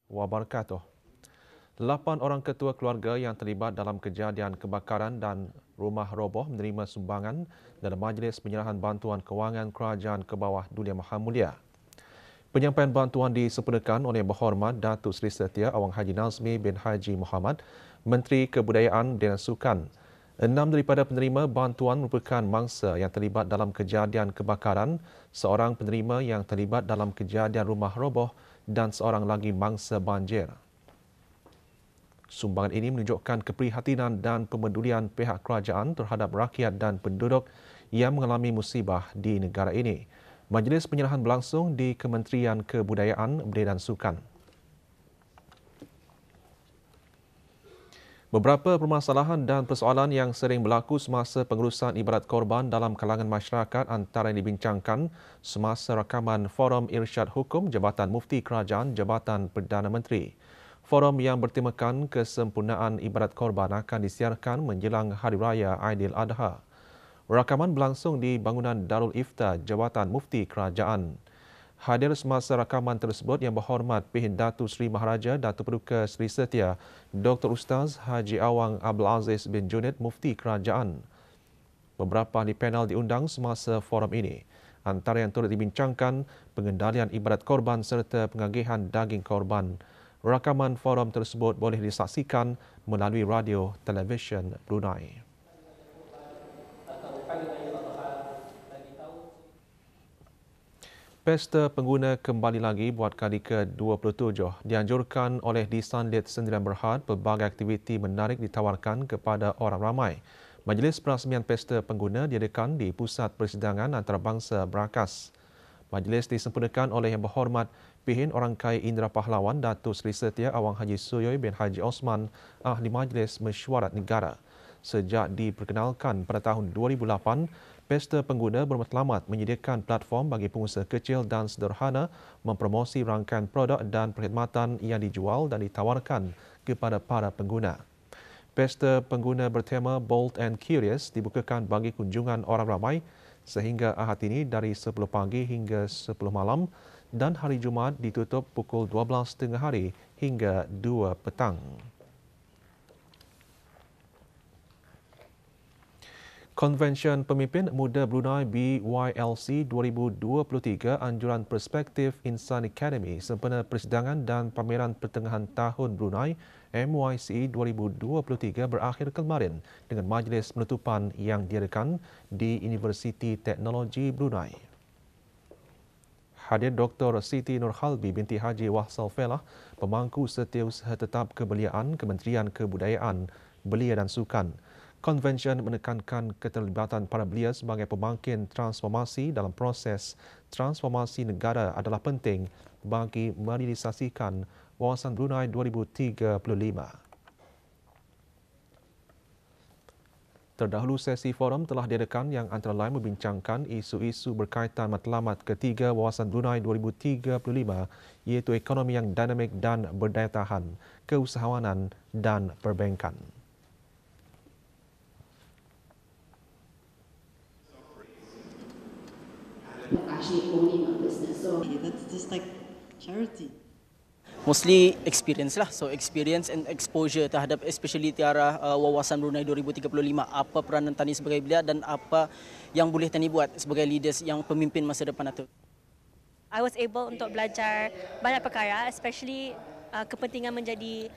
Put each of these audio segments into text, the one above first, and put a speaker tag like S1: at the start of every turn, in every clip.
S1: wabarakatuh. 8 orang ketua keluarga yang terlibat dalam kejadian kebakaran dan rumah roboh menerima sumbangan dalam Majlis Penyerahan Bantuan Kewangan Kerajaan ke bawah Dunia Maha Mulia. Penyampaian bantuan disempurnakan oleh Berhormat Datuk Seri Setia Awang Haji Nazmi bin Haji Muhammad, Menteri Kebudayaan dan Sukan. 6 daripada penerima bantuan merupakan mangsa yang terlibat dalam kejadian kebakaran, seorang penerima yang terlibat dalam kejadian rumah roboh dan seorang lagi mangsa banjir. Sumbangan ini menunjukkan keprihatinan dan pemedulian pihak kerajaan terhadap rakyat dan penduduk yang mengalami musibah di negara ini. Majlis penyerahan berlangsung di Kementerian Kebudayaan, Belia dan Sukan. Beberapa permasalahan dan persoalan yang sering berlaku semasa pengurusan ibadat korban dalam kalangan masyarakat antara yang dibincangkan semasa rakaman Forum Irsyad Hukum Jabatan Mufti Kerajaan Jabatan Perdana Menteri. Forum yang bertemakan kesempurnaan ibadat korban akan disiarkan menjelang Hari Raya Aidiladha. Rakaman berlangsung di bangunan Darul Ifta Jabatan Mufti Kerajaan. Hadir semasa rakaman tersebut yang berhormat Pihin Datuk Seri Maharaja Datuk Paduka Seri Setia Dr. Ustaz Haji Awang Abdul Aziz bin Junid Mufti Kerajaan. Beberapa ahli panel diundang semasa forum ini. Antara yang turut dibincangkan pengendalian ibadat korban serta pengagihan daging korban. Rakaman forum tersebut boleh disaksikan melalui radio televisyen Brunei. Pesta pengguna kembali lagi buat kali ke-27 dianjurkan oleh Disanlit Sendirian Berhad. Pelbagai aktiviti menarik ditawarkan kepada orang ramai. Majlis perasmian Pesta Pengguna diadakan di Pusat Persidangan Antarabangsa Berakas. Majlis disempurnakan oleh Yang Berhormat Pihin Orang Kaya Indra Pahlawan Datuk Seri Setia Awang Haji Suyoy bin Haji Osman, Ahli Majlis Mesyuarat Negara. Sejak diperkenalkan pada tahun 2008, Pesta Pengguna bermatlamat menyediakan platform bagi pengusaha kecil dan sederhana mempromosi rangkaian produk dan perkhidmatan yang dijual dan ditawarkan kepada para pengguna. Pesta Pengguna bertema Bold and Curious dibukakan bagi kunjungan orang ramai sehingga Ahad ini dari 10 pagi hingga 10 malam dan hari Jumaat ditutup pukul 12 tengah hari hingga 2 petang. Konvensyen Pemimpin Muda Brunei BYLC 2023 Anjuran Perspektif Insan Academy sempena persidangan dan pameran pertengahan tahun Brunei MYCE 2023 berakhir kemarin dengan majlis penutupan yang diadakan di Universiti Teknologi Brunei. Hadir Dr. Siti Nurhalbi binti Haji Wahsal Felah, pemangku Setiausaha Tetap Kebeliaan Kementerian Kebudayaan, Belia dan Sukan. Konvensyen menekankan keterlibatan para belia sebagai pembangkit transformasi dalam proses transformasi negara adalah penting bagi merealisasikan Wawasan Brunei 2035. Terdahulu sesi forum telah diadakan yang antara lain membincangkan isu-isu berkaitan matlamat ketiga Wawasan Brunei 2035 iaitu ekonomi yang dinamik dan berdaya tahan, keusahawanan dan perbankan.
S2: Actually owning a business. So that's just like charity.
S3: Mostly experience lah. So experience and exposure terhadap especially tiara Wawasan Brunei 2035. Apa peranan Tani sebagai belia dan apa yang boleh Tani buat sebagai leaders yang pemimpin masa depan itu.
S4: I was able untuk belajar banyak perkara, especially kepentingan menjadi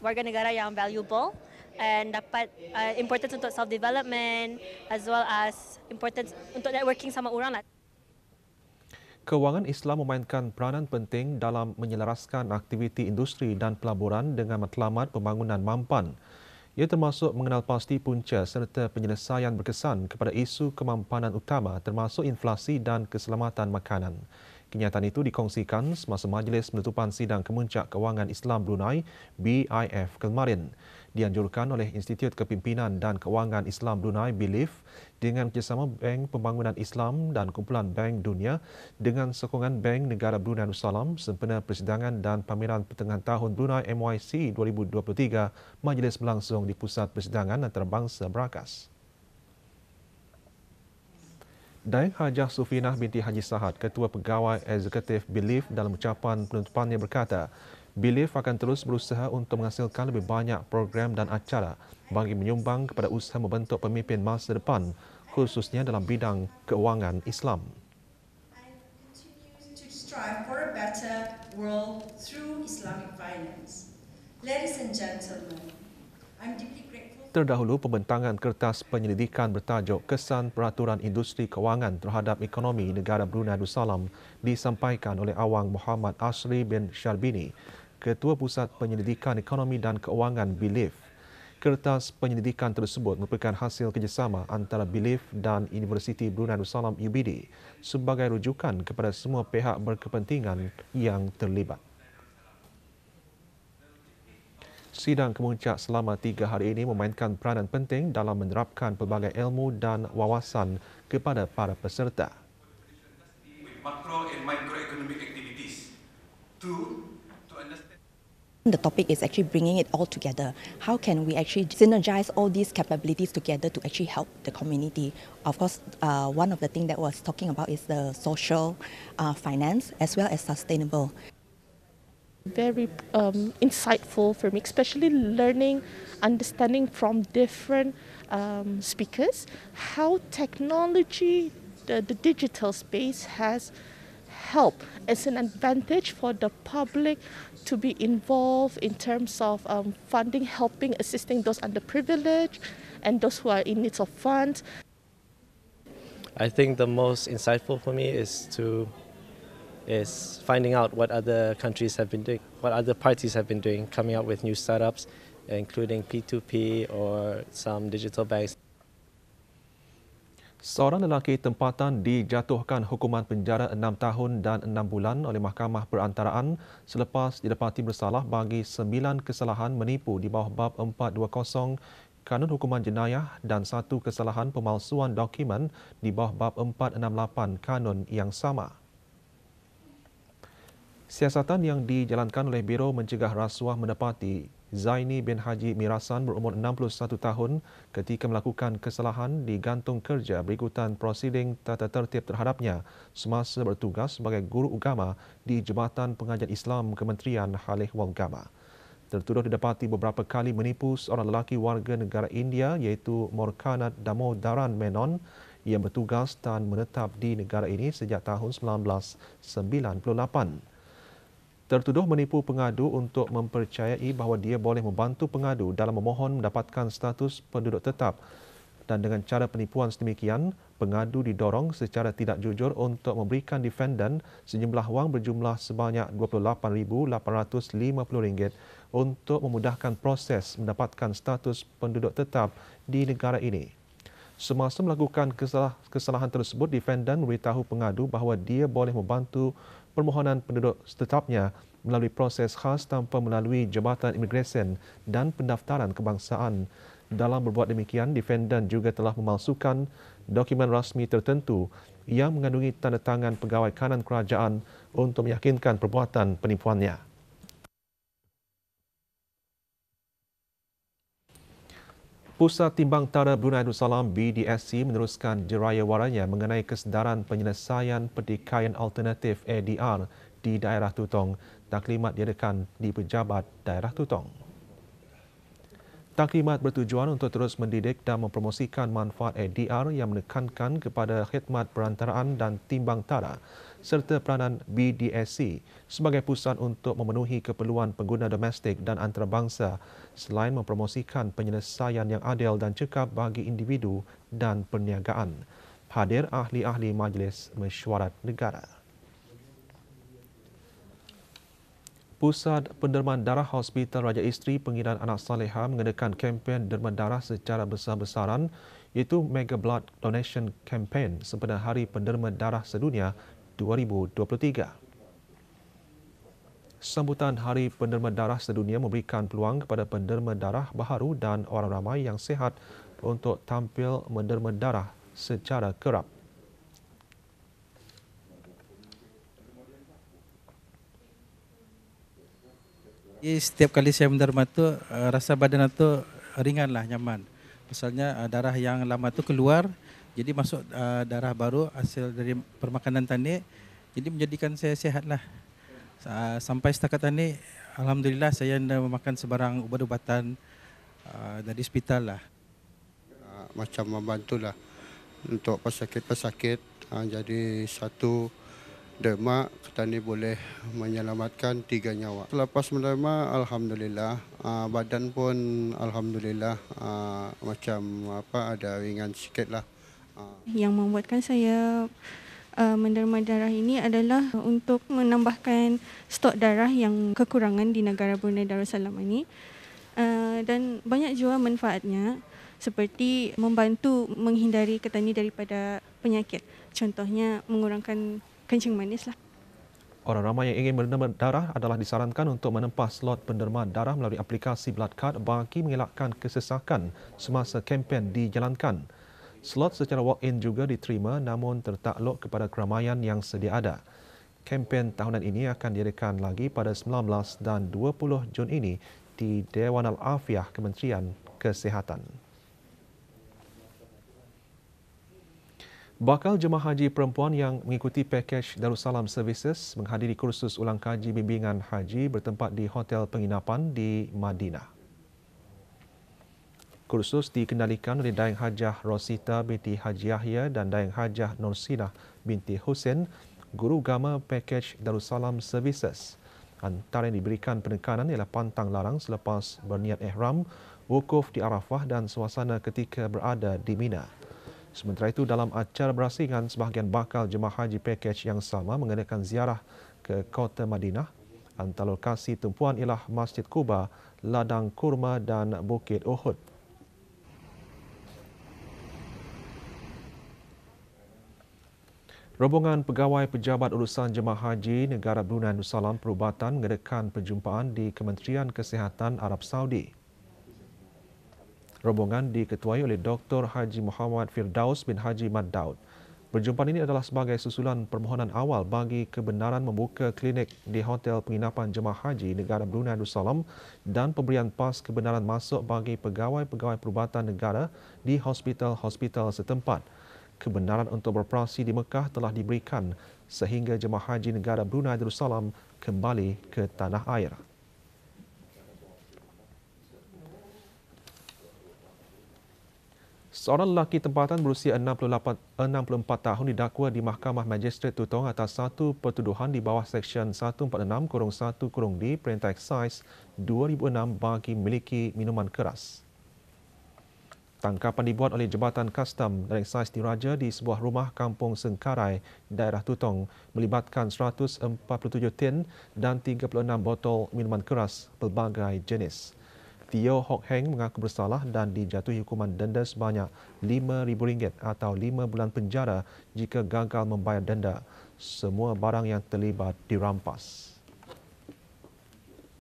S4: warga negara yang valuable and dapat importance untuk self-development as well as importance untuk networking sama orang lah.
S1: Kewangan Islam memainkan peranan penting dalam menyelaraskan aktiviti industri dan pelaburan dengan matlamat pembangunan mampan. Ia termasuk mengenal pasti punca serta penyelesaian berkesan kepada isu kemampanan utama termasuk inflasi dan keselamatan makanan. Kenyataan itu dikongsikan semasa majlis penutupan sidang Kemuncak Kewangan Islam Brunei BIF kemarin. Dianjurkan oleh Institut Kepimpinan dan Kewangan Islam Brunei BILIF dengan kerjasama Bank Pembangunan Islam dan Kumpulan Bank Dunia dengan sokongan Bank Negara Brunei Darussalam sempena persidangan dan pameran pertengahan tahun Brunei MYCE 2023 majlis berlangsung di Pusat Persidangan Antarabangsa Berakas. Daeng Hajah Sufinah binti Haji Sahad, Ketua Pegawai Eksekutif BILIF dalam ucapan penutupannya berkata, Believe akan terus berusaha untuk menghasilkan lebih banyak program dan acara bagi menyumbang kepada usaha membentuk pemimpin masa depan, khususnya dalam bidang keuangan Islam.
S5: To strive for a better world through Islamic finance. Ladies and gentlemen, I'm deeply grateful.
S1: Terdahulu, pembentangan kertas penyelidikan bertajuk Kesan Peraturan Industri Kewangan terhadap Ekonomi Negara Brunei Darussalam disampaikan oleh Awang Muhammad Asri bin Syarbini, Ketua Pusat Penyelidikan Ekonomi dan Keuangan BILIF. Kertas penyelidikan tersebut merupakan hasil kerjasama antara BILIF dan Universiti Brunei Darussalam UBD sebagai rujukan kepada semua pihak berkepentingan yang terlibat. Sidang kemuncak selama 3 hari ini memainkan peranan penting dalam menerapkan pelbagai ilmu dan wawasan kepada para peserta.
S6: Macro and microeconomic activities. To understand.
S7: The topic is actually bringing it all together. How can we actually synergize all these capabilities together to actually help the community? Of course, one of the things that was talking about is the social finance as well as sustainable.
S8: Very insightful for me, especially learning, understanding from different speakers how technology, the digital space has helped as an advantage for the public to be involved in terms of funding, helping, assisting those underprivileged and those who are in need of funds.
S9: I think the most insightful for me is finding out what other countries have been doing, what other parties have been doing, coming up with new startups, including P2P or some digital banks.
S1: Seorang lelaki tempatan dijatuhkan hukuman penjara 6 tahun dan 6 bulan oleh Mahkamah Perantaraan selepas didapati bersalah bagi 9 kesalahan menipu di bawah bab 420 Kanun Hukuman Jenayah dan 1 kesalahan pemalsuan dokumen di bawah bab 468 Kanun yang sama. Siasatan yang dijalankan oleh Biro Mencegah Rasuah mendapati Zaini bin Haji Mirasan berumur 61 tahun ketika melakukan kesalahan digantung kerja berikutan prosiding tata tertib terhadapnya semasa bertugas sebagai guru agama di Jabatan Pengajian Islam Kementerian Halih wal Agama. Tertuduh didapati beberapa kali menipu seorang lelaki warga negara India iaitu Morkanat Damodaran Menon yang bertugas dan menetap di negara ini sejak tahun 1998. Tertuduh menipu pengadu untuk mempercayai bahawa dia boleh membantu pengadu dalam memohon mendapatkan status penduduk tetap dan dengan cara penipuan sedemikian, pengadu didorong secara tidak jujur untuk memberikan defendan sejumlah wang berjumlah sebanyak RM28,850 untuk memudahkan proses mendapatkan status penduduk tetap di negara ini. Semasa melakukan kesalahan tersebut, defendan memberitahu pengadu bahawa dia boleh membantu permohonan penduduk tetapnya melalui proses khas tanpa melalui Jabatan Imigresen dan Pendaftaran Kebangsaan. Dalam berbuat demikian, defendan juga telah memalsukan dokumen rasmi tertentu yang mengandungi tanda tangan pegawai kanan kerajaan untuk meyakinkan perbuatan penipuannya. Pusat Timbang Tara Brunei Darussalam BDSC meneruskan jerayawarannya mengenai kesedaran penyelesaian pertikaian alternatif ADR di daerah Tutong. Taklimat diadakan di Pejabat Daerah Tutong. Taklimat bertujuan untuk terus mendidik dan mempromosikan manfaat ADR yang menekankan kepada khidmat perantaraan dan timbang tara serta peranan BDSC sebagai pusat untuk memenuhi keperluan pengguna domestik dan antarabangsa selain mempromosikan penyelesaian yang adil dan cekap bagi individu dan perniagaan. Hadir ahli-ahli Majlis Mesyuarat Negara. Pusat Penderman Darah Hospital Raja Isteri Pengiran Anak Saleha mengadakan kempen derma darah secara besar-besaran iaitu Mega Blood Donation Campaign sempena Hari Penderma Darah Sedunia 2023. Sambutan Hari Penderma Darah Sedunia memberikan peluang kepada penderma darah baharu dan orang ramai yang sihat untuk tampil menderma darah secara kerap.
S10: Setiap kali saya menderma tu rasa badan tu ringanlah, nyaman. Misalnya darah yang lama tu keluar, jadi masuk darah baru hasil dari permakanan tanduk, jadi menjadikan saya sihatlah. Sampai setakat ini, alhamdulillah saya dah memakan sebarang ubat-ubatan dari hospital lah.
S11: Macam membantulah untuk pesakit-pesakit. Jadi satu derma kita ni boleh menyelamatkan 3 nyawa. Selepas menerima, alhamdulillah, badan pun alhamdulillah macam ada ringan sikitlah.
S12: Yang membuatkan saya menderma darah ini adalah untuk menambahkan stok darah yang kekurangan di negara Brunei Darussalam ini, dan banyak juga manfaatnya seperti membantu menghindari ketani daripada penyakit. Contohnya mengurangkan kencing manis lah.
S1: Orang ramai yang ingin menderma darah adalah disarankan untuk menempah slot penderma darah melalui aplikasi Blood Card bagi mengelakkan kesesakan semasa kempen dijalankan. Slot secara walk-in juga diterima namun tertakluk kepada keramaian yang sedia ada. Kempen tahunan ini akan diadakan lagi pada 19 dan 20 Jun ini di Dewan Al-Afiah Kementerian Kesihatan. Bakal jemaah haji perempuan yang mengikuti pakej Darussalam Services menghadiri kursus ulang kaji bimbingan haji bertempat di hotel penginapan di Madinah. Kursus dikendalikan oleh Daeng Hajah Rosita binti Haji Yahya dan Daeng Hajah Nursinah binti Hussein, guru agama pakej Darussalam Services. Antara yang diberikan penekanan ialah pantang larang selepas berniat ihram, wukuf di Arafah dan suasana ketika berada di Mina. Sementara itu, dalam acara berasingan, sebahagian bakal jemaah haji pakej yang sama mengadakan ziarah ke kota Madinah. Antara lokasi tumpuan ialah Masjid Quba, Ladang Kurma dan Bukit Uhud. Rombongan pegawai pejabat urusan jemaah haji negara Brunei Darussalam Perubatan mengadakan perjumpaan di Kementerian Kesihatan Arab Saudi. Rombongan diketuai oleh Dr. Haji Muhammad Firdaus bin Haji Mad Daud. Perjumpaan ini adalah sebagai susulan permohonan awal bagi kebenaran membuka klinik di Hotel Penginapan Jemaah Haji Negara Brunei Darussalam dan pemberian pas kebenaran masuk bagi pegawai-pegawai perubatan negara di hospital-hospital setempat. Kebenaran untuk beroperasi di Mekah telah diberikan sehingga Jemaah Haji Negara Brunei Darussalam kembali ke tanah air. Seorang lelaki tempatan berusia 64 tahun didakwa di Mahkamah Magistrate Tutong atas satu pertuduhan di bawah Seksyen 146-1-D Perintah Eksais 2006 bagi memiliki minuman keras. Tangkapan dibuat oleh Jabatan Kastam dan Eksais Diraja di sebuah rumah kampung Sengkarai, daerah Tutong melibatkan 147 tin dan 36 botol minuman keras pelbagai jenis. Theo Hock Heng mengaku bersalah dan dijatuhi hukuman denda sebanyak RM5,000 atau 5 bulan penjara jika gagal membayar denda. Semua barang yang terlibat dirampas.